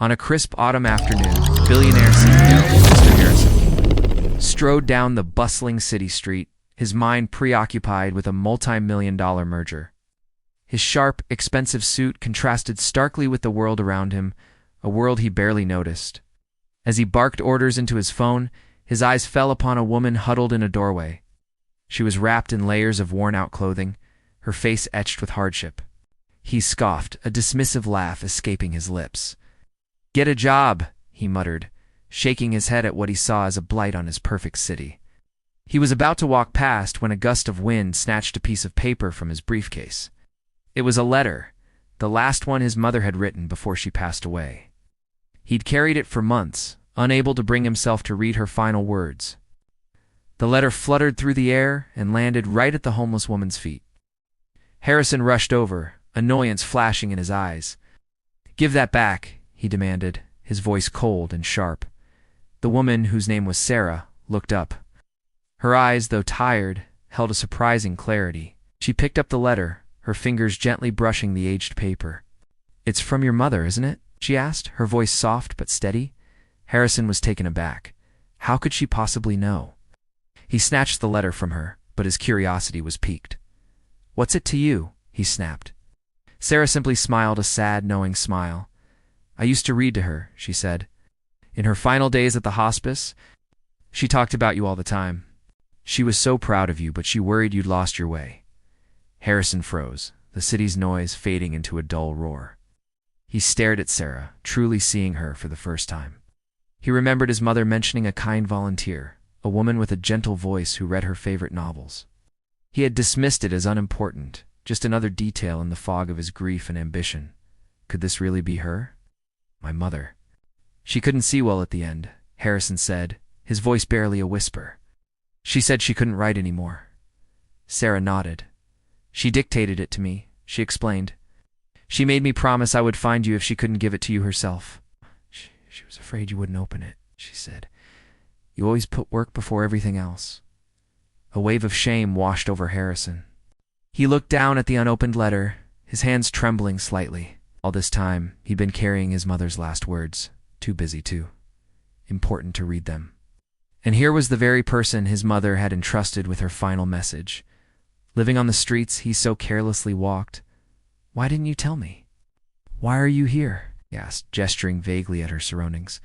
On a crisp autumn afternoon, billionaire CEO Mr. Harrison strode down the bustling city street, his mind preoccupied with a multi-million-dollar merger. His sharp, expensive suit contrasted starkly with the world around him, a world he barely noticed. As he barked orders into his phone, his eyes fell upon a woman huddled in a doorway. She was wrapped in layers of worn-out clothing, her face etched with hardship. He scoffed, a dismissive laugh escaping his lips. "Get a job," he muttered, shaking his head at what he saw as a blight on his perfect city. He was about to walk past when a gust of wind snatched a piece of paper from his briefcase. It was a letter, the last one his mother had written before she passed away. He'd carried it for months, unable to bring himself to read her final words. The letter fluttered through the air and landed right at the homeless woman's feet. Harrison rushed over, annoyance flashing in his eyes. "Give that back," he demanded, his voice cold and sharp. The woman, whose name was Sarah, looked up. Her eyes, though tired, held a surprising clarity. She picked up the letter, her fingers gently brushing the aged paper. "It's from your mother, isn't it?" she asked, her voice soft but steady. Harrison was taken aback. How could she possibly know? He snatched the letter from her, but his curiosity was piqued. "What's it to you?" he snapped. Sarah simply smiled a sad, knowing smile. "I used to read to her," she said. "In her final days at the hospice, she talked about you all the time. She was so proud of you, but she worried you'd lost your way." Harrison froze, the city's noise fading into a dull roar. He stared at Sarah, truly seeing her for the first time. He remembered his mother mentioning a kind volunteer, a woman with a gentle voice who read her favorite novels. He had dismissed it as unimportant, just another detail in the fog of his grief and ambition. Could this really be her? My mother. She couldn't see well at the end, Harrison said, his voice barely a whisper. She said she couldn't write anymore. Sarah nodded. "She dictated it to me," she explained. "She made me promise I would find you if she couldn't give it to you herself. She was afraid you wouldn't open it," she said. "You always put work before everything else." A wave of shame washed over Harrison. He looked down at the unopened letter, his hands trembling slightly. All this time, he'd been carrying his mother's last words, too busy to. Important to read them. And here was the very person his mother had entrusted with her final message. Living on the streets he so carelessly walked. "Why didn't you tell me?" "Why are you here?" he asked, gesturing vaguely at her surroundings.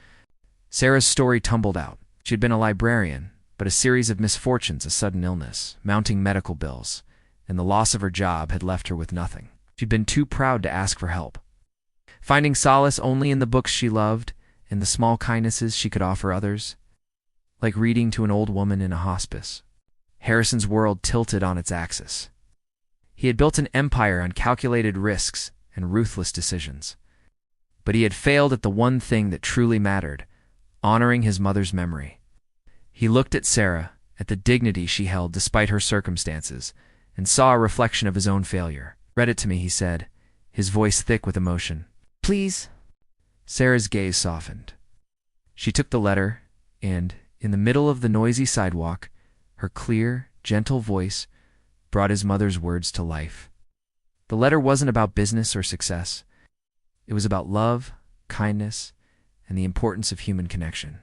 Sarah's story tumbled out. She had been a librarian, but a series of misfortunes, a sudden illness, mounting medical bills, and the loss of her job had left her with nothing. She'd been too proud to ask for help. Finding solace only in the books she loved and the small kindnesses she could offer others. Like reading to an old woman in a hospice. Harrison's world tilted on its axis. He had built an empire on calculated risks and ruthless decisions. But he had failed at the one thing that truly mattered, honoring his mother's memory. He looked at Sarah, at the dignity she held despite her circumstances, and saw a reflection of his own failure. "Read it to me," he said, his voice thick with emotion. "Please?" Sarah's gaze softened. She took the letter, and, in the middle of the noisy sidewalk, her clear, gentle voice brought his mother's words to life. The letter wasn't about business or success. It was about love, kindness, and the importance of human connection.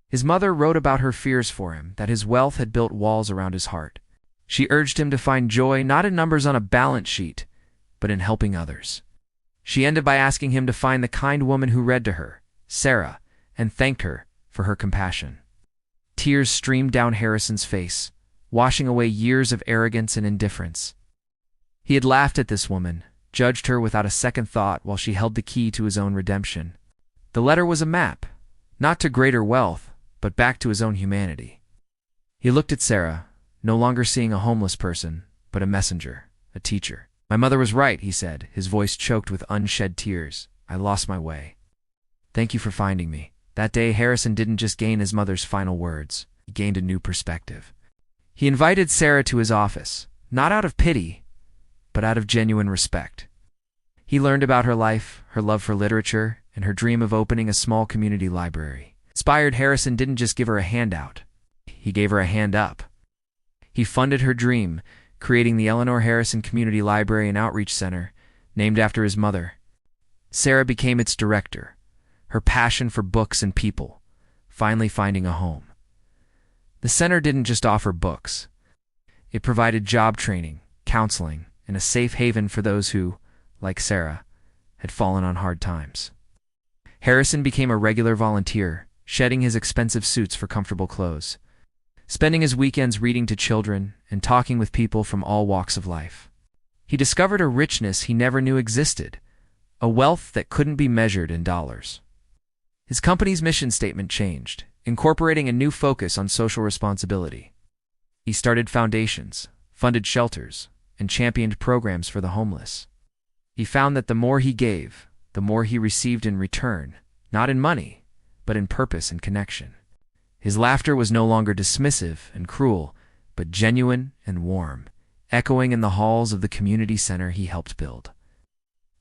His mother wrote about her fears for him, that his wealth had built walls around his heart. She urged him to find joy not in numbers on a balance sheet, but in helping others. She ended by asking him to find the kind woman who read to her, Sarah, and thanked her for her compassion. Tears streamed down Harrison's face, washing away years of arrogance and indifference. He had laughed at this woman, judged her without a second thought while she held the key to his own redemption. The letter was a map, not to greater wealth, but back to his own humanity. He looked at Sarah, no longer seeing a homeless person, but a messenger, a teacher. "My mother was right," he said, his voice choked with unshed tears. "I lost my way. Thank you for finding me." That day, Harrison didn't just gain his mother's final words. He gained a new perspective. He invited Sarah to his office, not out of pity, but out of genuine respect. He learned about her life, her love for literature, and her dream of opening a small community library. Inspired, Harrison didn't just give her a handout. He gave her a hand up. He funded her dream, creating the Eleanor Harrison Community Library and Outreach Center, named after his mother. Sarah became its director, her passion for books and people, finally finding a home. The center didn't just offer books. It provided job training, counseling, and a safe haven for those who, like Sarah, had fallen on hard times. Harrison became a regular volunteer, shedding his expensive suits for comfortable clothes, spending his weekends reading to children and talking with people from all walks of life. He discovered a richness he never knew existed, a wealth that couldn't be measured in dollars. His company's mission statement changed, incorporating a new focus on social responsibility. He started foundations, funded shelters, and championed programs for the homeless. He found that the more he gave, the more he received in return, not in money, but in purpose and connection. His laughter was no longer dismissive and cruel, but genuine and warm, echoing in the halls of the community center he helped build.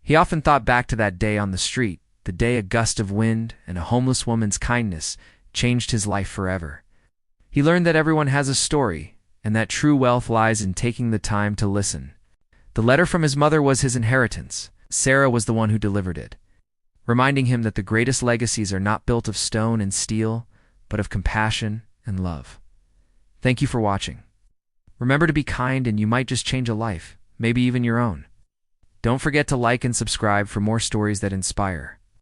He often thought back to that day on the street, the day a gust of wind and a homeless woman's kindness changed his life forever. He learned that everyone has a story, and that true wealth lies in taking the time to listen. The letter from his mother was his inheritance. Sarah was the one who delivered it, reminding him that the greatest legacies are not built of stone and steel, but of compassion and love. Thank you for watching. Remember to be kind, and you might just change a life, maybe even your own. Don't forget to like and subscribe for more stories that inspire.